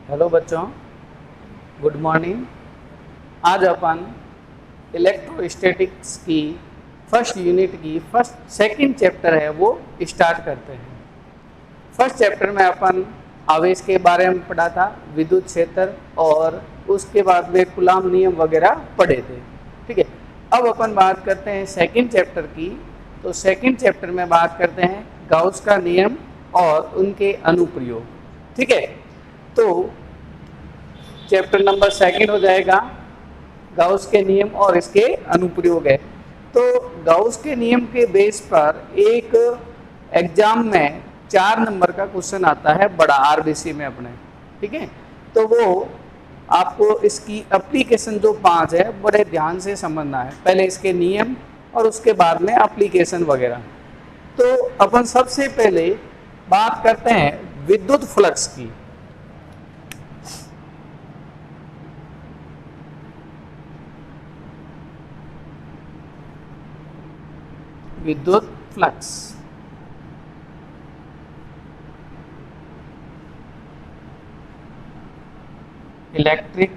Hello बच्चों, good morning. आज अपन electrostatics की फर्स्ट यूनिट की सेकंड चैप्टर है वो स्टार्ट करते हैं। फर्स्ट चैप्टर में अपन आवेश के बारे में पढ़ा था, विद्युत क्षेत्र, और उसके बाद में कूलॉम नियम वगैरह पढ़े थे। ठीक है, अब अपन बात करते हैं सेकंड चैप्टर की। तो सेकंड चैप्टर में बात करते हैं गाउस का नियम और उनके अनुप्रयोग। ठीक है, तो चैप्टर नंबर सेकंड हो जाएगा गाउस के नियम और इसके अनुप्रयोग है। तो गाउस के नियम के बेस पर एक एग्जाम में 4 नंबर का क्वेश्चन आता है, बड़ा आरबीसी में अपने। ठीक है, तो वो आपको इसकी एप्लीकेशन जो 5 है बड़े ध्यान से समझना है। पहले इसके नियम और उसके बाद में एप्लीकेशन वगैरह। तो अपन सबसे पहले बात करते हैं विद्युत फ्लक्स की। विद्युत फ्लक्स इलेक्ट्रिक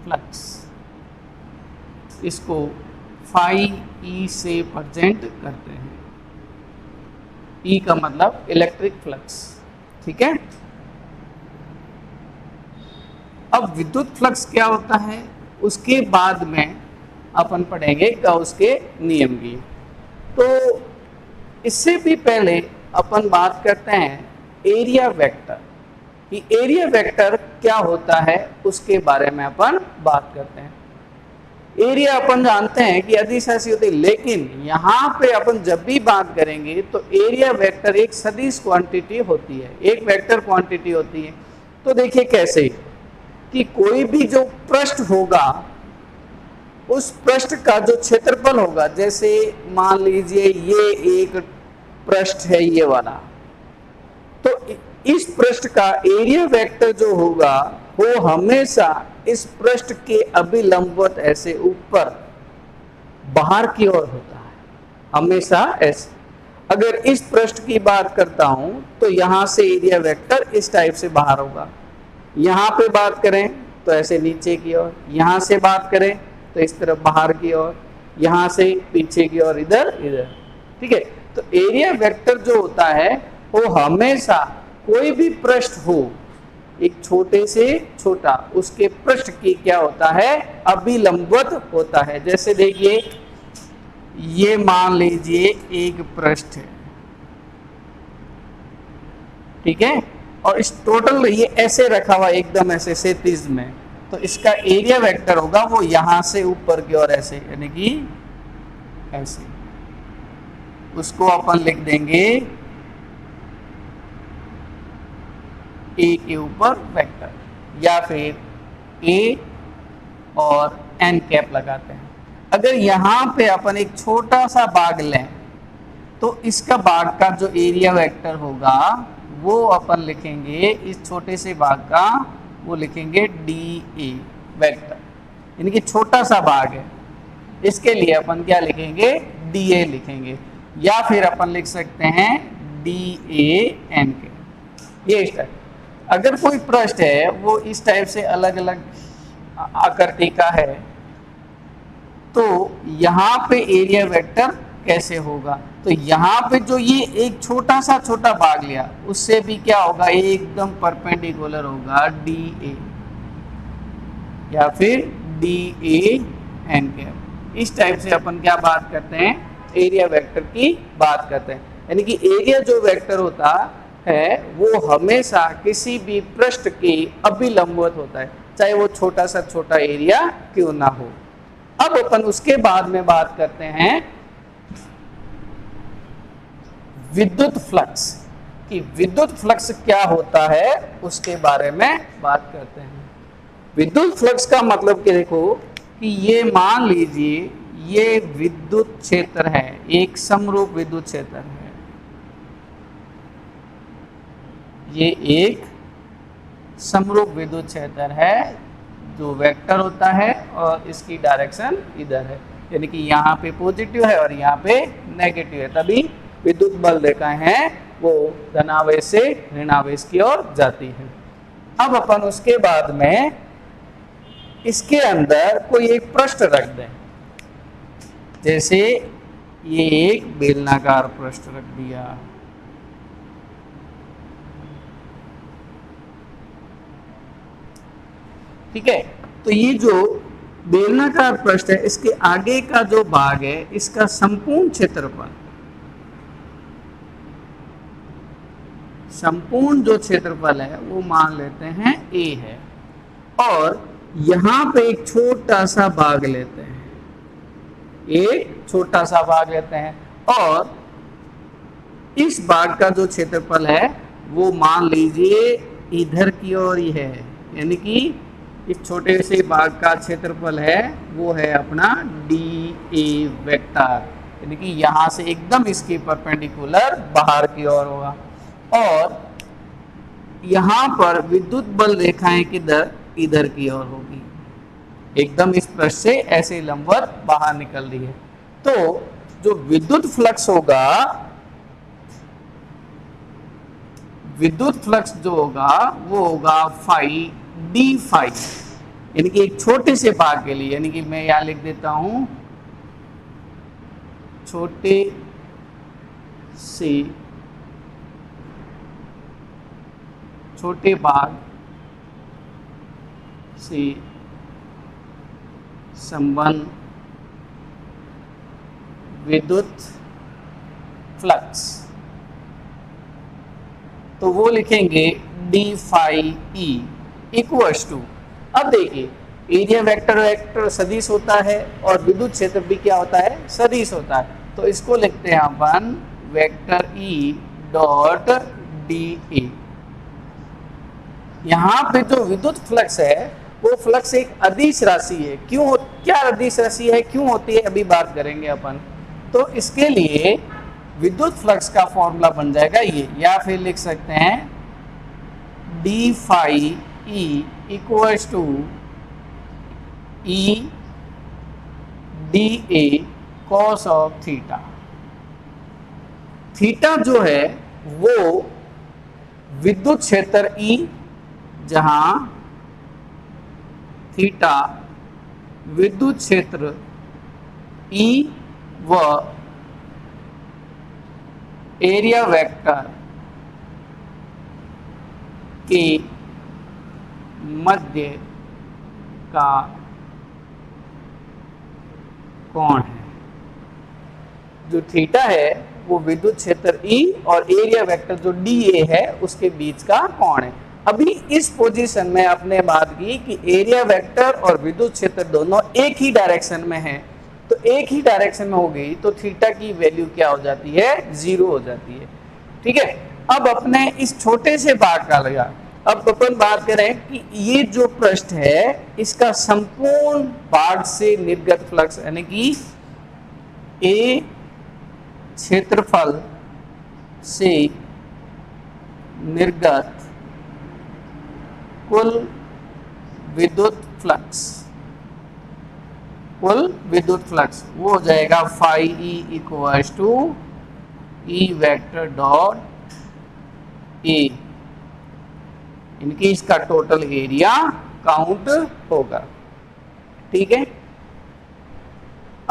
फ्लक्स, इसको फाई ई से प्रेजेंट करते हैं। ई का मतलब इलेक्ट्रिक फ्लक्स। ठीक है, अब विद्युत फ्लक्स क्या होता है उसके बाद में अपन पढ़ेंगे गाउस के नियम की। तो इससे भी पहले अपन बात करते हैं एरिया वेक्टर कि एरिया वेक्टर क्या होता है, उसके बारे में अपन बात करते हैं। एरिया अपन जानते हैं कि अदिश ऐसी होती है, लेकिन यहाँ पे अपन जब भी बात करेंगे तो एरिया वेक्टर एक सदिश क्वांटिटी होती है, एक वेक्टर क्वांटिटी होती है। तो देखिए कैसे कि कोई भी जो पृष्ठ होगा उस पृष्ठ का जो क्षेत्रफल होगा, जैसे मान लीजिए ये एक पृष्ठ है ये वाला, तो इस पृष्ठ का एरिया वेक्टर जो होगा वो हमेशा इस पृष्ठ के अभिलंबवत ऐसे ऊपर बाहर की ओर होता है, हमेशा ऐसे। अगर इस पृष्ठ की बात करता हूं तो यहां से एरिया वेक्टर इस टाइप से बाहर होगा। यहां पे बात करें तो ऐसे नीचे की ओर, यहां से बात करें तो इस तरफ बाहर की ओर, यहां से पीछे की ओर, इधर इधर। ठीक है, तो एरिया वेक्टर जो होता है वो हमेशा कोई भी पृष्ठ हो, एक छोटे से छोटा, उसके पृष्ठ की क्या होता है, अभिलंबवत होता है। जैसे देखिए ये मान लीजिए एक पृष्ठ है, ठीक है, और इस टोटल ये ऐसे रखा हुआ एकदम ऐसे क्षैतिज में, तो इसका एरिया वेक्टर होगा वो यहां से ऊपर की ओर ऐसे, यानी कि ऐसे। उसको अपन लिख देंगे ए के ऊपर वेक्टर, या फिर ए और एन कैप लगाते हैं। अगर यहां पे अपन एक छोटा सा भाग लें तो इसका भाग का जो एरिया वेक्टर होगा वो अपन लिखेंगे, इस छोटे से भाग का वो लिखेंगे डी ए वेक्टर, यानी कि छोटा सा भाग है, इसके लिए अपन क्या लिखेंगे, डी ए लिखेंगे, या फिर अपन लिख सकते हैं डी ए एन के। ये इस टाइप। अगर कोई पृष्ठ है वो इस टाइप से अलग अलग आकृति का है तो यहाँ पे एरिया वेक्टर कैसे होगा, तो यहाँ पे जो ये एक छोटा भाग लिया उससे भी क्या होगा, एकदम परपेंडिकुलर होगा डी ए या फिर डी ए एन कैप। इस टाइप से अपन क्या बात करते हैं, एरिया वेक्टर की बात करते हैं। यानी कि एरिया जो वेक्टर होता है वो हमेशा किसी भी पृष्ठ के अभिलंबवत होता है, चाहे वो छोटा एरिया क्यों ना हो। अब अपन उसके बाद में बात करते हैं विद्युत फ्लक्स कि विद्युत फ्लक्स क्या होता है उसके बारे में बात करते हैं। विद्युत फ्लक्स का मतलब कि देखो कि ये मान लीजिए ये विद्युत क्षेत्र है, एक समरूप विद्युत क्षेत्र है, ये एक समरूप विद्युत क्षेत्र है जो वेक्टर होता है और इसकी डायरेक्शन इधर है, यानी कि यहाँ पे पॉजिटिव है और यहाँ पे नेगेटिव है, तभी विद्युत बल देखा है वो धनावेश से ऋणावेश की ओर जाती है। अब अपन उसके बाद में इसके अंदर कोई एक पृष्ठ रख दें, जैसे ये एक बेलनाकार पृष्ठ रख दिया। ठीक है, तो ये जो बेलनाकार पृष्ठ है इसके आगे का जो भाग है इसका संपूर्ण क्षेत्रफल, संपूर्ण जो क्षेत्रफल है वो मान लेते हैं A है, और यहां पे एक छोटा सा भाग लेते हैं, एक छोटा सा भाग लेते हैं, और इस भाग का जो क्षेत्रफल है वो मान लीजिए इधर की ओर ही है, यानी कि इस छोटे से भाग का क्षेत्रफल है वो है अपना DA वेक्टर, यानी कि यहां से एकदम इसके परपेंडिकुलर बाहर की ओर होगा। और यहां पर विद्युत बल रेखाएं किधर, इधर की ओर होगी, एकदम इस पृष्ठ से ऐसे लंबवत बाहर निकल रही है। तो जो विद्युत फ्लक्स होगा, विद्युत फ्लक्स जो होगा वो होगा फाई d फाई, यानी कि एक छोटे से भाग के लिए, यानी कि मैं यहां लिख देता हूं छोटे से छोटे भाग से संबंध विद्युत फ्लक्स, तो वो लिखेंगे d phi E equals to, अब देखिए एरिया वेक्टर वेक्टर सदिश होता है और विद्युत क्षेत्र भी क्या होता है, सदिश होता है। तो इसको लिखते हैं अपन वेक्टर E डॉट dA। यहाँ पे जो विद्युत फ्लक्स है वो फ्लक्स एक अदिश राशि है। क्यों, क्या अदिश राशि है, क्यों होती है, अभी बात करेंगे अपन। तो इसके लिए विद्युत फ्लक्स का फॉर्मूला बन जाएगा ये, या फिर लिख सकते हैं d phi E equals to E dA cos of theta. Theta जो है वो विद्युत क्षेत्र E, जहां थीटा विद्युत क्षेत्र E व एरिया वेक्टर के मध्य का कोण है। जो थीटा है वो विद्युत क्षेत्र E और एरिया वेक्टर जो dA है उसके बीच का कोण है। अभी इस पोजीशन में आपने बात की कि एरिया वेक्टर और विद्युत क्षेत्र दोनों एक ही डायरेक्शन में है, तो एक ही डायरेक्शन में हो गई तो थीटा की वैल्यू क्या हो जाती है, 0 हो जाती है। ठीक है, अब अपने इस छोटे से भाग का लगा, अब अपन बात करें कि ये जो पृष्ठ है इसका संपूर्ण भाग से निर्गत फ्लक्स, यानी कि A क्षेत्रफल से निर्गत कुल विद्युत फ्लक्स, कुल विद्युत फ्लक्स वो हो जाएगा phi E equals to E vector dot A, इनकी इसका टोटल एरिया काउंट होगा। ठीक है,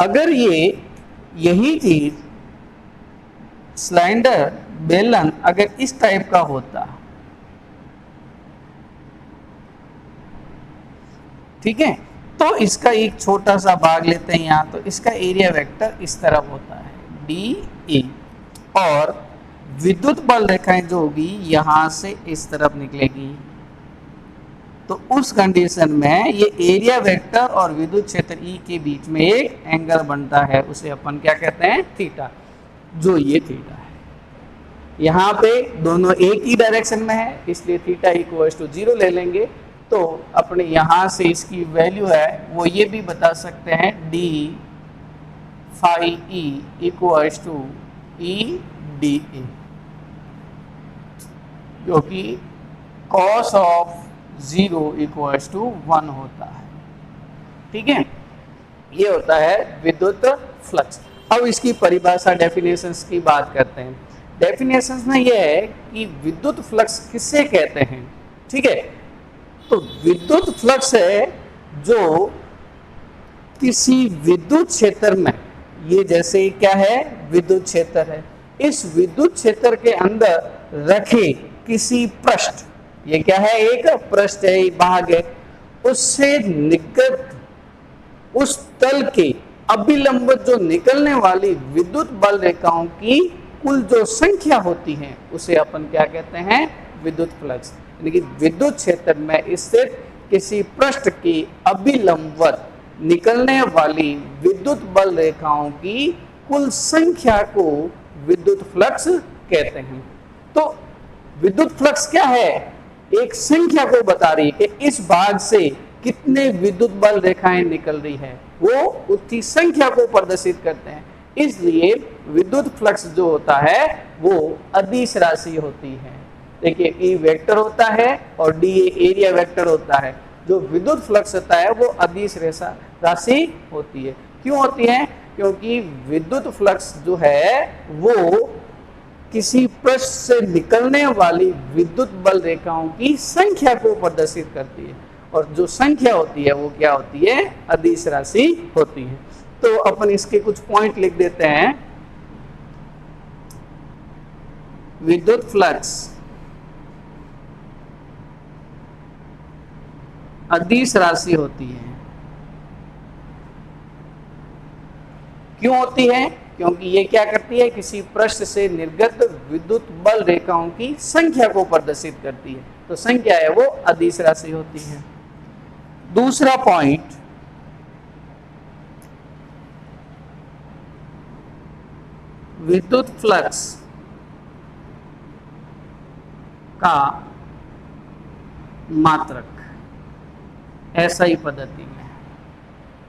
अगर ये यही चीज सिलेंडर बेलन अगर इस टाइप का होता, ठीक है, तो इसका एक छोटा सा भाग लेते हैं यहाँ, तो इसका एरिया वेक्टर इस तरफ होता है dA, और विद्युत बल रेखाएं जो होगी यहां से इस तरफ निकलेगी। तो उस कंडीशन में ये एरिया वेक्टर और विद्युत क्षेत्र E के बीच में एक एंगल बनता है, उसे अपन क्या कहते हैं, थीटा। जो ये थीटा है, यहाँ पे दोनों एक ही डायरेक्शन में है इसलिए थीटा इक्वल्स टू 0 ले लेंगे। तो अपने यहाँ से इसकी वैल्यू है वो ये भी बता सकते हैं d phi E equals to E dA, जो कि cos ऑफ 0 इक्वल्स टू 1 होता है। ठीक है, ये होता है विद्युत फ्लक्स। अब इसकी परिभाषा डेफिनेशंस की बात करते हैं। डेफिनेशन में यह है कि विद्युत फ्लक्स किससे कहते हैं। ठीक है, तो विद्युत फ्लक्स है जो किसी विद्युत क्षेत्र में, ये जैसे क्या है विद्युत क्षेत्र है, इस विद्युत क्षेत्र के अंदर रखे किसी पृष्ठ, ये क्या है एक पृष्ठ है, भाग है, उससे निर्गत उस तल के अभिलंबित जो निकलने वाली विद्युत बल रेखाओं की कुल जो संख्या होती है उसे अपन क्या कहते हैं, विद्युत फ्लक्स। यानी कि विद्युत क्षेत्र में स्थित किसी पृष्ठ की अभिलंबित निकलने वाली विद्युत बल रेखाओं की कुल संख्या को विद्युत फ्लक्स कहते हैं। तो विद्युत फ्लक्स क्या है, एक संख्या को बता रही है कि इस भाग से कितने विद्युत बल रेखाएं निकल रही है, वो उतनी संख्या को प्रदर्शित करते हैं। इसलिए विद्युत फ्लक्स जो होता है वो अदिश राशि होती है। देखिए ई वेक्टर होता है और डी एरिया वेक्टर होता है। जो विद्युत फ्लक्स होता है वो अदिश राशि होती है। क्यों होती है, क्योंकि विद्युत फ्लक्स जो है वो किसी पृष्ठ से निकलने वाली विद्युत बल रेखाओं की संख्या को प्रदर्शित करती है, और जो संख्या होती है वो क्या होती है, अदिश राशि होती है। तो अपन इसके कुछ पॉइंट लिख देते हैं। विद्युत फ्लक्स अदिश राशि होती है। क्यों होती है, क्योंकि ये क्या करती है, किसी पृष्ठ से निर्गत विद्युत बल रेखाओं की संख्या को प्रदर्शित करती है। तो संख्या है वो अदिश राशि होती है। दूसरा पॉइंट, विद्युत फ्लक्स का मात्रक एसआई पद्धति में,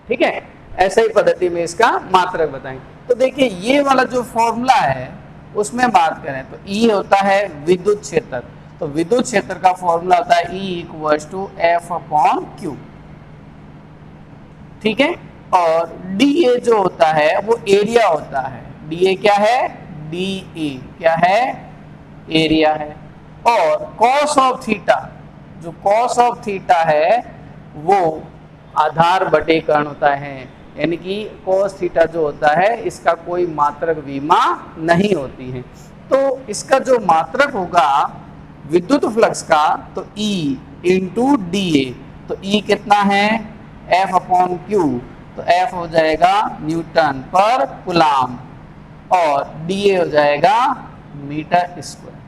ठीक है, एसआई पद्धति में इसका मात्रक बताएंगे। तो देखिए ये वाला जो फॉर्मूला है उसमें बात करें तो ई होता है विद्युत क्षेत्र। तो विद्युत क्षेत्र का फॉर्मूला होता है E equals to F upon Q, ठीक है। और डी ए जो होता है वो एरिया होता है। डी ए क्या है, डी ए क्या है, एरिया है। और कॉस ऑफ थीटा, जो कॉस ऑफ थीटा है वो आधार बटे कर्ण होता है। यानी कि कॉस थीटा जो होता है इसका कोई मात्रक विमा नहीं होती है। तो इसका जो मात्रक होगा विद्युत फ्लक्स का, तो E इंटू डी ए, तो E कितना है, F अपॉन क्यू, तो F हो जाएगा न्यूटन पर कूलाम और dA हो जाएगा मीटर स्क्वायर।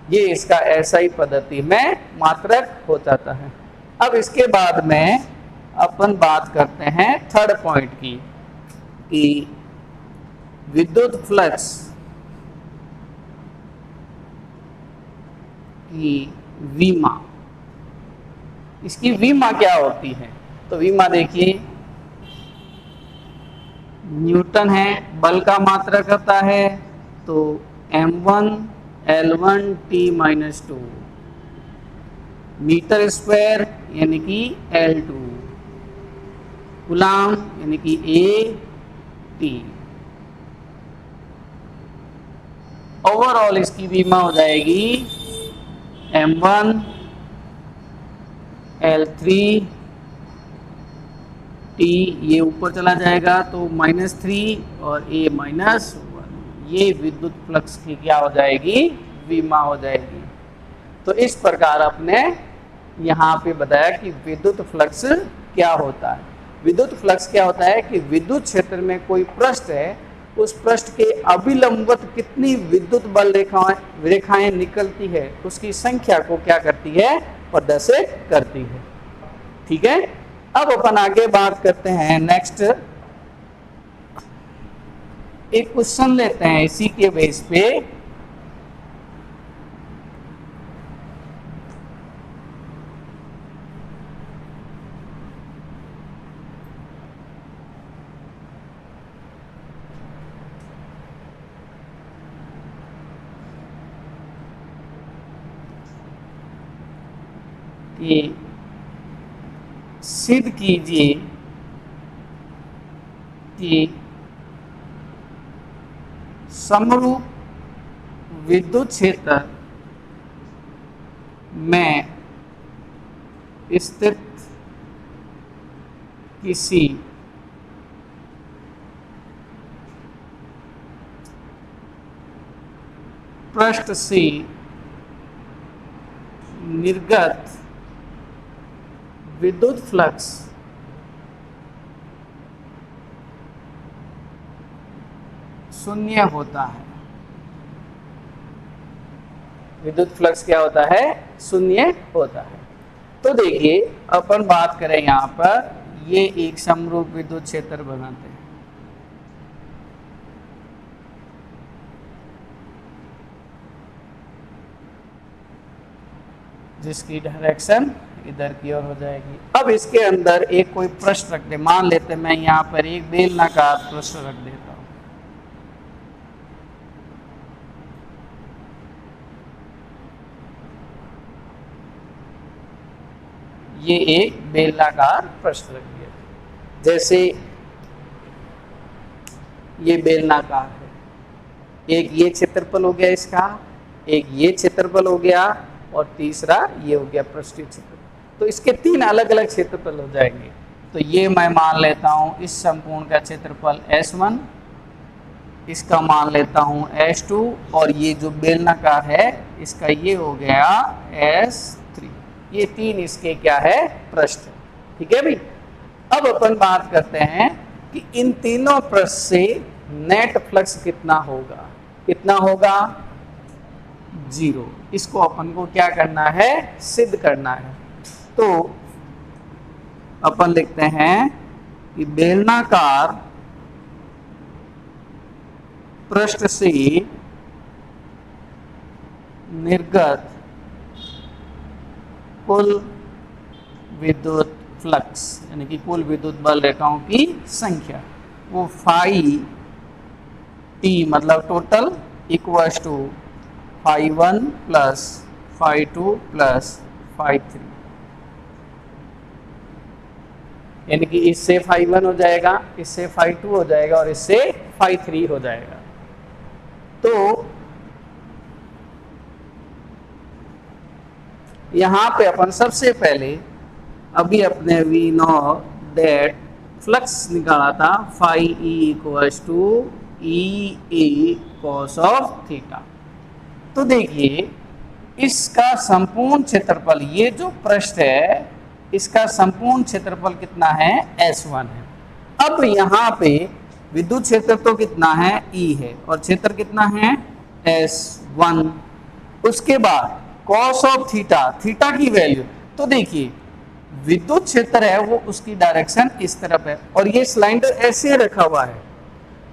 ये इसका एसआई पद्धति में मात्रक हो जाता है। अब इसके बाद में अपन बात करते हैं थर्ड पॉइंट की, कि विद्युत फ्लक्स की विमा, इसकी विमा क्या होती है। तो विमा देखिए न्यूटन है, बल का मात्रक होता है, तो m1 L1 T-2 metre square यानी कि L2 कूलाम यानी कि A T। ओवरऑल इसकी विमा हो जाएगी m1 L3 T, ये ऊपर चला जाएगा तो -3 और A -1, ये विद्युत फ्लक्स की क्या हो जाएगी, विमा हो जाएगी। तो इस प्रकार आपने यहाँ पे बताया कि विद्युत फ्लक्स क्या होता है। विद्युत फ्लक्स क्या होता है कि विद्युत क्षेत्र में कोई पृष्ठ है, उस पृष्ठ के अभिलंबित कितनी विद्युत बल रेखाएं निकलती है उसकी संख्या को क्या करती है, प्रदर्शित करती है। ठीक है, अब अपन आगे बात करते हैं नेक्स्ट, एक क्वेश्चन लेते हैं इसी के बेस पे। कि सिद्ध कीजिए कि समरूप विद्युत क्षेत्र में स्थित किसी पृष्ठ से निर्गत विद्युत फ्लक्स शून्य होता है। विद्युत फ्लक्स क्या होता है? शून्य होता है। तो देखिए अपन बात करें यहाँ पर, ये एक समरूप विद्युत क्षेत्र बनाते हैं। जिसकी डायरेक्शन इधर की ओर हो जाएगी। अब इसके अंदर एक कोई पृष्ठ रख दे, मान लेते मैं यहाँ पर एक बेलनाकार पृष्ठ रख देता हूँ। ये एक बेलनाकार पृष्ठ रख दिया, जैसे ये बेलनाकार है। एक ये क्षेत्रफल हो गया इसका, एक ये क्षेत्रफल हो गया, और तीसरा ये हो गया पृष्ठीय क्षेत्रफल। तो इसके तीन अलग अलग क्षेत्रफल हो जाएंगे। तो ये मैं मान लेता हूँ इस संपूर्ण का क्षेत्रफल S1, इसका मान लेता हूँ S2, और ये जो बेलनाकार है इसका ये हो गया S3। ये तीन इसके क्या है? पृष्ठ। ठीक है भाई। अब अपन बात करते हैं कि इन तीनों पृष्ठ से नेट फ्लक्स कितना होगा? कितना होगा? 0। इसको अपन को क्या करना है? सिद्ध करना है। तो अपन लिखते हैं कि बेलनाकार पृष्ठ से निर्गत कुल विद्युत फ्लक्स, यानी कि कुल विद्युत बल रेखाओं की संख्या, वो फाई टी मतलब total equals to φ1 plus φ2 plus φ3, यानी कि इससे φ1 हो जाएगा, इससे φ2 हो जाएगा, और इससे φ3 हो जाएगा। तो यहाँ पे अपन सबसे पहले अभी अपने वी नो दैट फ्लक्स निकाला था, phi E equals to E A cos of theta. तो देखिए इसका संपूर्ण क्षेत्रफल, ये जो पृष्ठ है इसका संपूर्ण क्षेत्रफल कितना है? S1 है। अब यहाँ पे विद्युत क्षेत्र तो कितना है? E है, और क्षेत्र कितना है? S1। उसके बाद कॉस ऑफ थीटा, थीटा की वैल्यू, तो देखिए विद्युत क्षेत्र है वो उसकी डायरेक्शन इस तरफ है, और ये सिलेंडर ऐसे रखा हुआ है।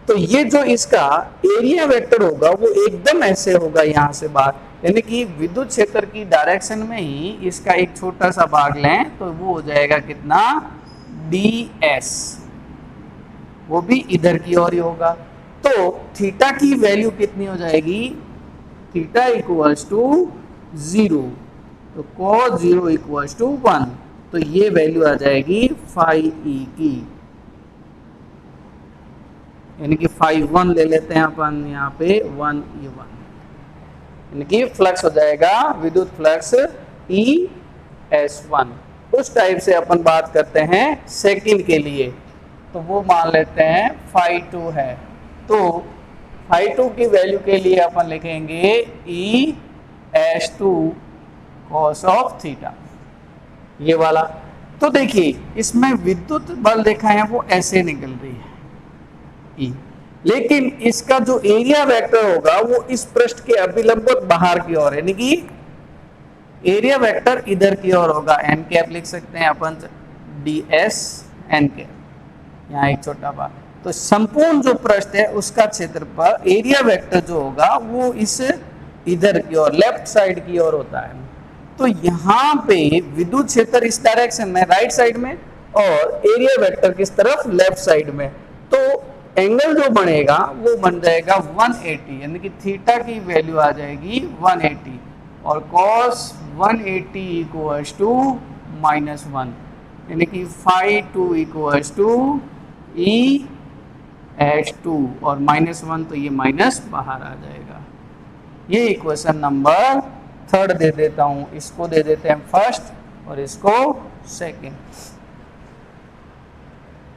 तो ये जो इसका एरिया वेक्टर होगा वो एकदम ऐसे होगा यहाँ से बाहर, यानी कि विद्युत क्षेत्र की डायरेक्शन में ही इसका एक छोटा सा भाग लें तो वो हो जाएगा कितना? ds, वो भी इधर की ओर ही होगा। तो थीटा की वैल्यू कितनी हो जाएगी? थीटा इक्वल्स टू 0, तो cos 0 इक्वल्स टू 1, तो ये वैल्यू आ जाएगी फाई ई की, यानी कि φ1 ले लेते हैं अपन यहाँ पे 1E1, यानी कि फ्लक्स हो जाएगा विद्युत फ्लक्स ES1। उस टाइप से अपन बात करते हैं सेकंड के लिए, तो वो मान लेते हैं φ2 है। तो φ2 की वैल्यू के लिए अपन लिखेंगे ES2 cos ऑफ थीटा, ये वाला। तो देखिए इसमें विद्युत बल देखा है वो ऐसे निकल रही है E, लेकिन इसका जो एरिया वेक्टर होगा वो इस पृष्ठ के अभिलंबवत बाहर की ओर, यानी कि एरिया वेक्टर इधर की ओर होगा। n कैप लिख सकते हैं अपन, ds n कैप, यहाँ एक छोटा बात। तो संपूर्ण जो पृष्ठ है उसका क्षेत्रफल, एरिया वेक्टर जो होगा वो इस इधर की ओर, लेफ्ट साइड की ओर होता है। तो यहाँ पे विद्युत क्षेत्र इस डायरेक्शन में, राइट साइड में, और एरिया वेक्टर किस तरफ? लेफ्ट साइड में। तो एंगल जो बनेगा वो बन जाएगा 180, यानी कि थीटा की वैल्यू आ जाएगी 180, और cos 180 इक्वल्स टू -1, यानी कि φ2 इक्वल्स टू ES2, और -1 तो ये माइनस बाहर आ जाएगा। ये इक्वेशन नंबर 3 दे देता हूं, इसको दे देते हैं फर्स्ट और इसको सेकंड।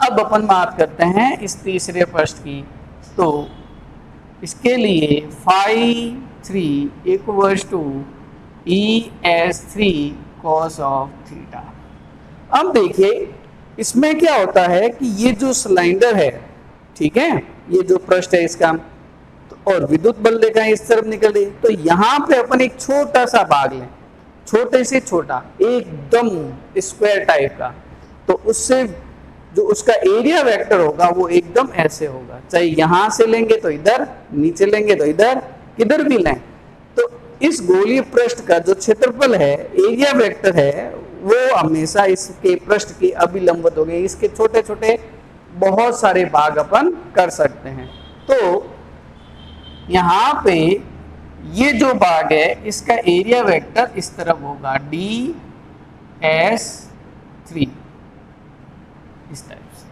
अब अपन बात करते हैं इस तीसरे प्रश्न की। तो इसके लिए phi 3 equals to ES3 cos of theta. अब देखिए इसमें क्या होता है कि ये जो सिलेंडर है, ठीक है, ये जो पृष्ठ है इसका, तो और विद्युत बल रेखा इस तरफ निकल रही, तो यहाँ पे अपन एक छोटा सा भाग लें, छोटे से छोटा, एकदम स्क्वायर टाइप का, तो उससे जो उसका एरिया वेक्टर होगा वो एकदम ऐसे होगा, चाहे यहां से लेंगे तो इधर, नीचे लेंगे तो इधर, किधर भी लें, तो इस गोलीय पृष्ठ का जो क्षेत्रफल है, एरिया वेक्टर है, वो हमेशा इसके पृष्ठ के अभिलंबित हो गए। इसके छोटे छोटे बहुत सारे भाग अपन कर सकते हैं। तो यहाँ पे ये जो भाग है इसका एरिया वेक्टर इस तरफ होगा DS3 इस टाइप से।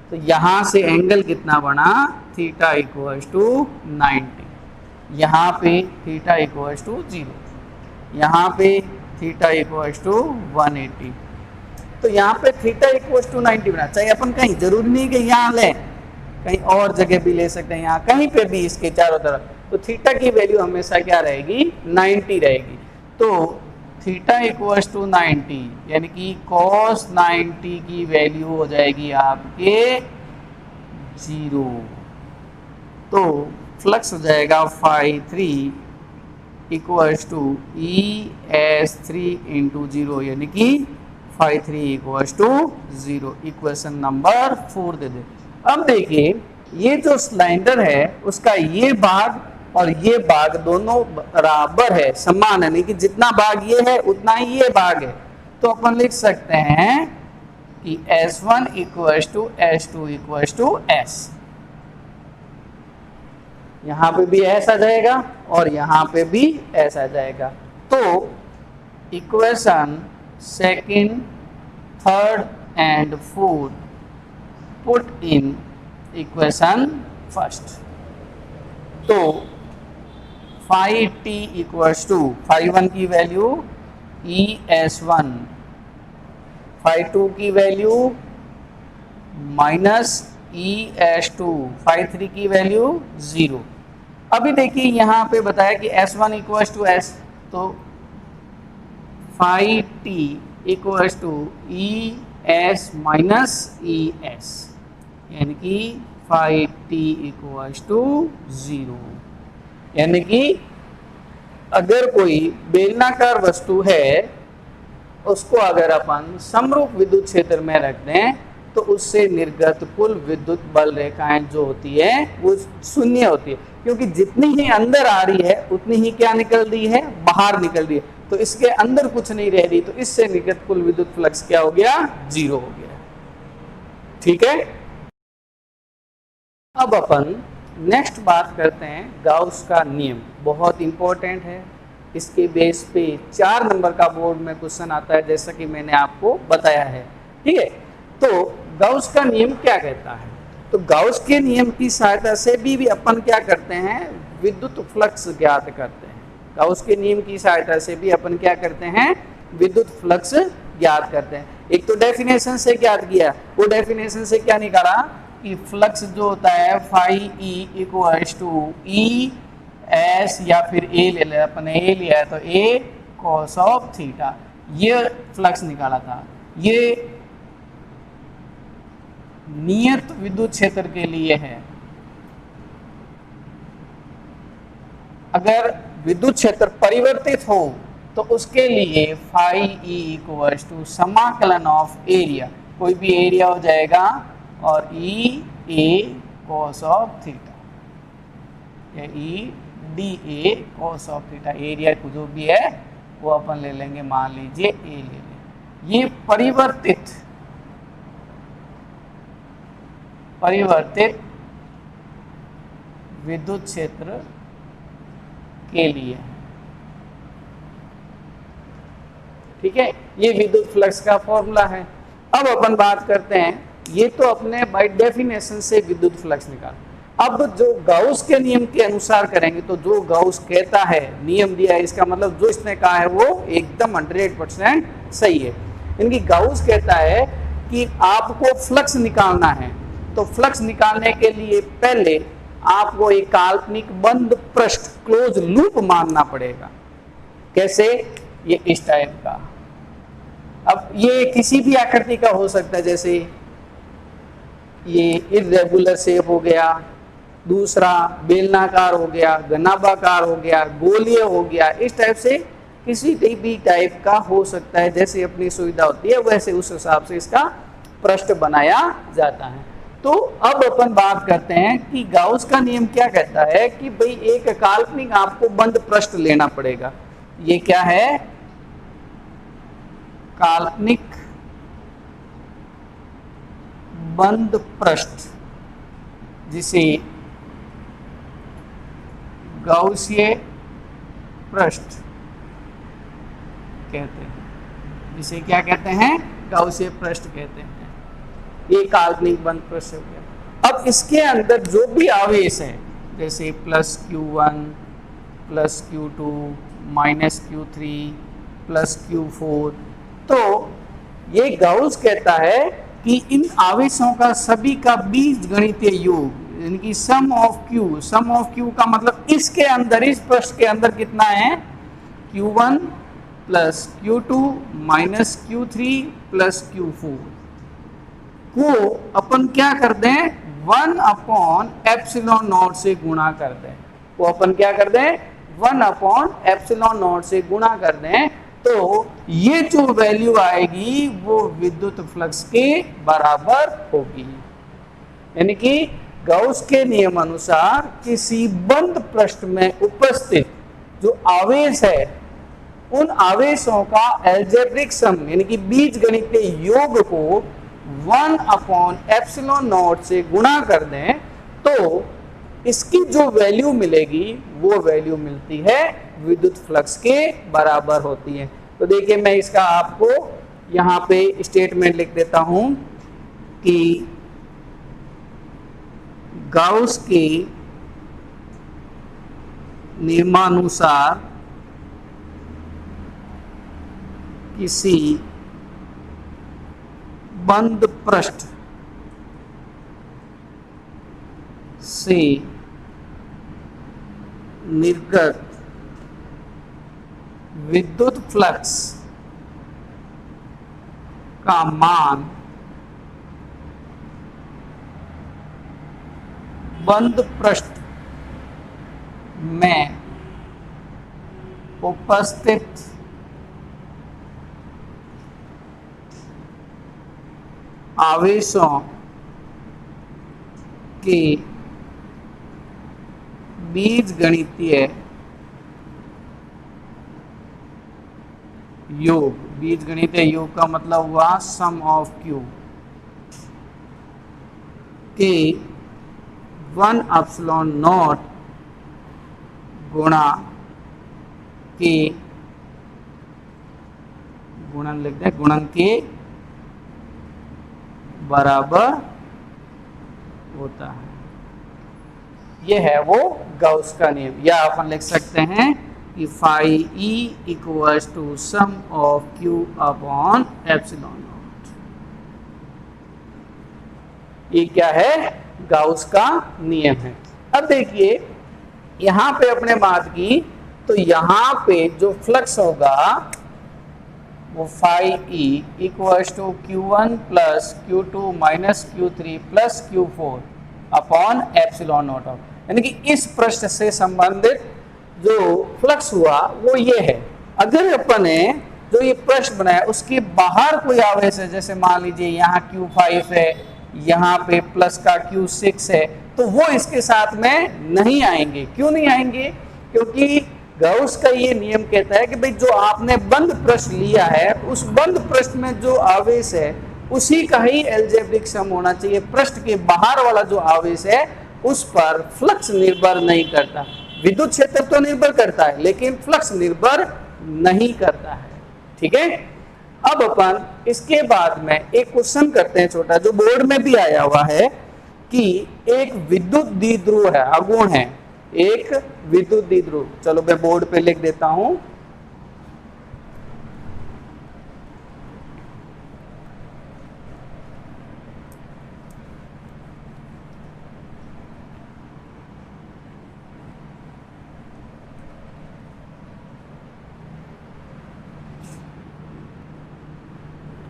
तो यहां से एंगल कितना बना, थीटा इक्वल्स टू 90, यहाँ पे थीटा इक्वल्स टू 0, यहाँ पे थीटा इक्वल्स टू 180। तो यहाँ पे थीटा इक्वल्स टू 90 बना, चाहे अपन कहीं, जरूरी नहीं कि यहाँ लें, कहीं और जगह भी ले सकते हैं, यहाँ कहीं पे भी इसके चारों तरफ, तो थीटा की वैल्यू हमेशा क्या रहेगी, 90 रहेगी। तो थीटा इक्वल्स टू 90 यानी कि cos 90 की वैल्यू हो जाएगी आपके 0। तो फ्लक्स हो जाएगा phi 3 equals to ES3 into 0 यानी कि phi 3 equals to 0। Equation number 4 दे दे। अब देखिए ये जो सिलेंडर है उसका ये भाग और ये भाग दोनों बराबर है, समान है, नहीं कि जितना भाग ये है उतना ही ये भाग है। तो अपन लिख सकते हैं कि S1 equals to S2 equals to S। यहाँ पे भी S आ जाएगा और यहाँ पे भी S आ जाएगा। तो equation second, third and fourth put in equation first. तो phi t equals to phi 1 की वैल्यू ES1, फाई 2 की वैल्यू माइनस ES2, फाई 3 की वैल्यू 0। अभी देखिए यहाँ पे बताया कि S1 इक्वल्स टू S, तो phi t equals to ES minus ES यानी कि फाई t इक्वल्स टू 0। यानी कि अगर कोई बेलनाकार वस्तु है उसको अगर अपन समरूप विद्युत क्षेत्र में रख दें तो उससे निर्गत कुल विद्युत बल रेखाएं जो होती है वो शून्य होती है, क्योंकि जितनी ही अंदर आ रही है उतनी ही क्या निकल रही है, बाहर निकल रही है। तो इसके अंदर कुछ नहीं रह रही, तो इससे निर्गत कुल विद्युत फ्लक्स क्या हो गया, 0 हो गया। ठीक है। अब अपन नेक्स्ट बात करते हैं गाउस का नियम, बहुत इंपॉर्टेंट है। इसके बेस पे 4 नंबर का बोर्ड में क्वेश्चन आता है, जैसा कि मैंने आपको बताया है। ठीक है। तो गाउस का नियम क्या कहता है, तो गाउस के नियम की सहायता से भी अपन क्या करते हैं, विद्युत फ्लक्स ज्ञात करते हैं। गाउस के नियम की सहायता से भी अपन क्या करते हैं, विद्युत फ्लक्स ज्ञात करते हैं। एक तो डेफिनेशन से ज्ञात किया, वो डेफिनेशन से क्या निकाला कि फ्लक्स जो होता है phi E equals to ES या फिर A ले ले, अपन A लिया है तो A cos ऑफ थीटा, ये फ्लक्स निकाला था। ये नियत विद्युत क्षेत्र के लिए है। अगर विद्युत क्षेत्र परिवर्तित हो तो उसके लिए फाई E इक्वल्स टू समाकलन ऑफ एरिया, कोई भी एरिया हो जाएगा, और EA cos ऑफ थीटा या EDA cos of theta, area को जो भी है वो अपन ले लेंगे, मान लीजिए A ले लें। ये परिवर्तित विद्युत क्षेत्र के लिए। ठीक है, ये विद्युत फ्लक्स का फॉर्मूला है। अब अपन बात करते हैं, ये तो अपने बाय डेफिनेशन से विद्युत फ्लक्स निकाल। अब जो गाउस के नियम के अनुसार करेंगे तो जो गाउस कहता है, नियम दिया है, इसका मतलब जो इसने कहा है वो एकदम 100% सही है। इनकी गाउस कहता है कि आपको फ्लक्स निकालना है, तो फ्लक्स निकालने के लिए पहले आपको एक काल्पनिक बंद पृष्ठ क्लोज लूप मानना पड़ेगा। कैसे? ये इस टाइप का। अब ये किसी भी आकृति का हो सकता है, जैसे ये इर्रेगुलर शेप हो गया, दूसरा बेलनाकार हो गया, घनाभाकार हो गया, गोलीय हो गया, इस टाइप से किसी भी टाइप का हो सकता है। जैसे अपनी सुविधा होती है वैसे उस हिसाब से इसका पृष्ठ बनाया जाता है। तो अब अपन बात करते हैं कि गाउस का नियम क्या कहता है कि भाई एक काल्पनिक आपको बंद पृष्ठ लेना पड़ेगा। ये क्या है? काल्पनिक बंद पृष्ठ, जिसे गाउसीय पृष्ठ कहते हैं। जिसे क्या कहते हैं? गाउसीय पृष्ठ कहते हैं। ये काल्पनिक बंद पृष्ठ हो गया। अब इसके अंदर जो भी आवेश है, जैसे plus Q1 plus Q2 minus Q3 plus Q4, तो ये गाउस कहता है कि इन आवेशों का सभी का बीजगणितीय योग, यानी कि सम ऑफ Q का मतलब इसके अंदर, इस पृष्ठ के अंदर कितना है? Q1 plus Q2 minus Q3 plus Q4 को अपन क्या कर दें? 1/ε0 से गुणा कर दें। वो अपन क्या कर दें? 1/ε0 से गुणा कर दें, तो ये जो वैल्यू आएगी वो विद्युत फ्लक्स के बराबर होगी। यानी कि गाउस के नियम अनुसार किसी बंद पृष्ठ में उपस्थित जो आवेश है, उन आवेशों का एल्जेब्रिक सम यानी कि बीजगणितीय योग को 1/ε0 से गुणा कर दें, तो इसकी जो वैल्यू मिलेगी वो वैल्यू मिलती है विद्युत फ्लक्स के बराबर होती है। तो देखिए मैं इसका आपको यहाँ पे स्टेटमेंट लिख देता हूँ कि गाउस के नियमानुसार किसी बंद पृष्ठ से निर्गत विद्युत फ्लक्स का मान बंद पृष्ठ में उपस्थित आवेशों के बीजगणितीय योग, बीजगणितीय योग का मतलब हुआ सम ऑफ Q के 1/ε0 गुणा के गुणन लिख दे, गुणन के बराबर होता है। यह है वो गाउस का नियम। या अपन लिख सकते हैं कि phi E equals to sum of Q upon ε0। ये क्या है? गाउस का नियम है। अब देखिए यहाँ पे अपने बात की, तो यहाँ पे जो फ्लक्स होगा वो phi E equals to Q1 plus Q2 minus Q3 plus Q4 upon ε0। यानी कि इस पृष्ठ से संबंधित जो फ्लक्स हुआ वो ये है। अगर अपन ने जो ये पृष्ठ बनाया उसके बाहर कोई आवेश है, जैसे मान लीजिए यहाँ Q5 है, यहाँ पे प्लस का Q6 है, तो वो इसके साथ में नहीं आएंगे। क्यों नहीं आएंगे? क्योंकि गाउस का ये नियम कहता है कि भाई जो आपने बंद पृष्ठ लिया है उस बंद पृष्ठ में जो आवेश है उसी का ही एल्जेब्रिक सम होना चाहिए। पृष्ठ के बाहर वाला जो आवेश है उस पर फ्लक्स निर्भर नहीं करता। विद्युत क्षेत्र तो निर्भर करता है लेकिन फ्लक्स निर्भर नहीं करता है। ठीक है। अब अपन इसके बाद में एक क्वेश्चन करते हैं छोटा, जो बोर्ड में भी आया हुआ है कि एक विद्युत द्विध्रुव है, अगुण है, एक विद्युत द्विध्रुव, चलो मैं बोर्ड पे लिख देता हूं।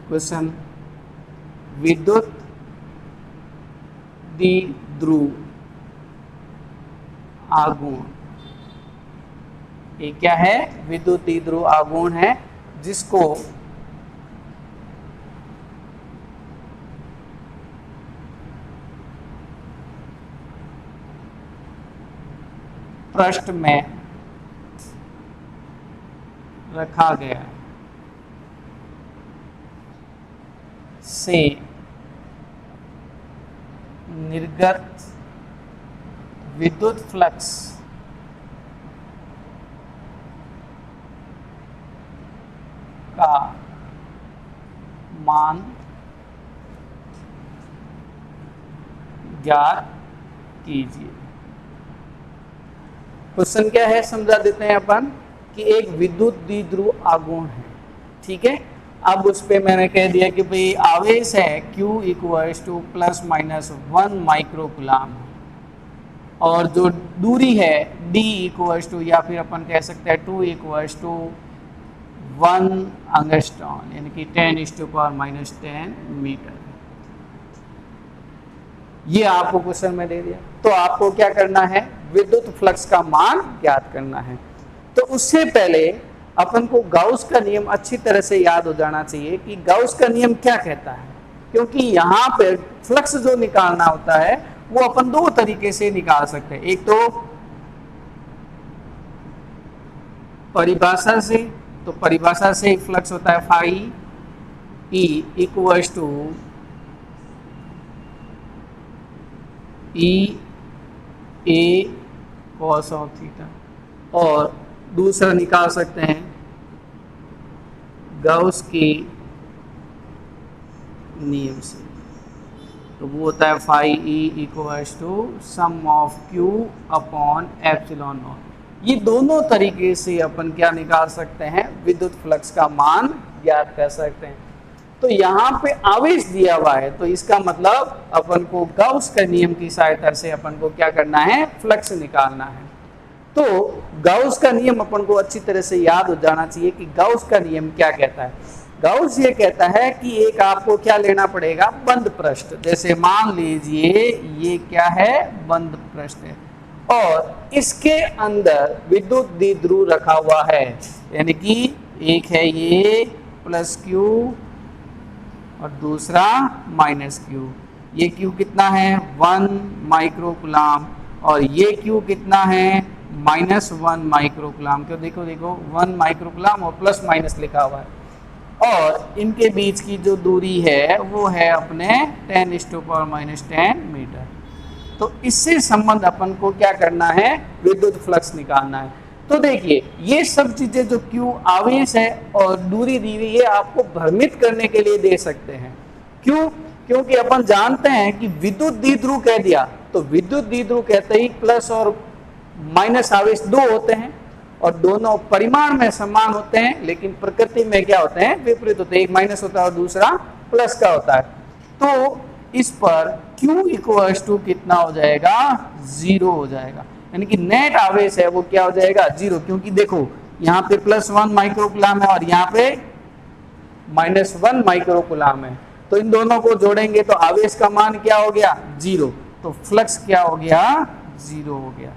क्वेश्चन, विद्युत द्विध्रुव आघूर्ण, ये क्या है? विद्युत द्विध्रुव आघूर्ण है, जिसको पृष्ठ में रखा गया है से निर्गत विद्युत फ्लक्स का मान ज्ञात कीजिए। क्वेश्चन क्या है समझा देते हैं अपन, कि एक विद्युत द्विध्रुव आघूर्ण है, ठीक है। अब उस पे मैंने कह दिया कि भाई आवेश है Q equals two plus minus 1 microcoulomb, और जो दूरी है D इक्वल्स टू, या फिर अपन कह सकते हैं 2 इक्वल्स टू 1 एंगस्ट्रॉन, यानी कि 10⁻⁻10 मीटर। ये आपको क्वेश्चन में दे दिया, तो आपको क्या करना है? विद्युत फ्लक्स का मान ज्ञात करना है। तो उससे पहले अपन को गाउस का नियम अच्छी तरह से याद हो जाना चाहिए कि गाउस का नियम क्या कहता है, क्योंकि यहाँ पे फ्लक्स जो निकालना होता है वो अपन दो तरीके से निकाल सकते हैं। एक तो परिभाषा से, तो परिभाषा से फ्लक्स होता है phi E equals to E A cos of theta, और दूसरा निकाल सकते हैं गाउस के नियम से, तो वो होता है phi E equals to sum of Q upon epsilon naught. ये दोनों तरीके से अपन क्या निकाल सकते हैं? विद्युत फ्लक्स का मान ज्ञात कर सकते हैं। तो यहाँ पे आवेश दिया हुआ है, तो इसका मतलब अपन को गाउस के नियम की सहायता से अपन को क्या करना है? फ्लक्स निकालना है। तो गाउस का नियम अपन को अच्छी तरह से याद हो जाना चाहिए कि गाउस का नियम क्या कहता है। गाउस ये कहता है कि एक आपको क्या लेना पड़ेगा? बंद पृष्ठ। जैसे मान लीजिए ये क्या है? बंद पृष्ठ है, और इसके अंदर विद्युत द्विध्रुव रखा हुआ है, यानी कि एक है ये प्लस क्यू और दूसरा माइनस क्यू। ये क्यू कितना है? 1 माइक्रोकुलाम, और ये क्यू कितना है? -1 माइक्रोकुलाम। क्यों? देखो देखो 1 माइक्रोकुलाम और प्लस माइनस लिखा हुआ है, और इनके बीच की जो दूरी है वो है अपने 10⁻⁻10 मीटर। तो इससे संबंध अपन को क्या करना है? विद्युत फ्लक्स निकालना है। तो देखिए ये सब चीजें जो क्यू आवेश है और दूरी दी हुई है आपको भ्रमित करने के लिए दे सकते हैं। क्यों? क्योंकि अपन जानते हैं कि विद्युत द्विध्रुव कह दिया, तो विद्युत द्विध्रुव कहते ही प्लस और माइनस आवेश दो होते हैं, और दोनों परिमाण में समान होते हैं, लेकिन प्रकृति में क्या होते हैं? विपरीत होते हैं। एक माइनस होता है और दूसरा प्लस का होता है। तो इस पर Q इक्वल्स टू कितना हो जाएगा? 0 हो जाएगा, यानी कि नेट आवेश है वो क्या हो जाएगा? 0, क्योंकि देखो यहाँ पे +1 माइक्रोकुलाम है और यहाँ पे -1 माइक्रोकुलाम है, तो इन दोनों को जोड़ेंगे तो आवेश का मान क्या हो गया? 0। तो फ्लक्स क्या हो गया? 0 हो गया।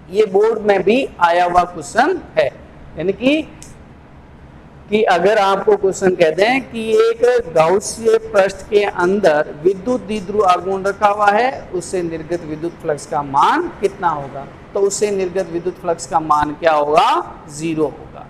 ये बोर्ड में भी आया हुआ क्वेश्चन है, यानी कि अगर आपको क्वेश्चन कह दें कि एक गाउसीय पृष्ठ के अंदर विद्युत द्विध्रुव आघूर्ण रखा हुआ है, उससे निर्गत विद्युत फ्लक्स का मान कितना होगा? तो उससे निर्गत विद्युत फ्लक्स का मान क्या होगा? 0 होगा।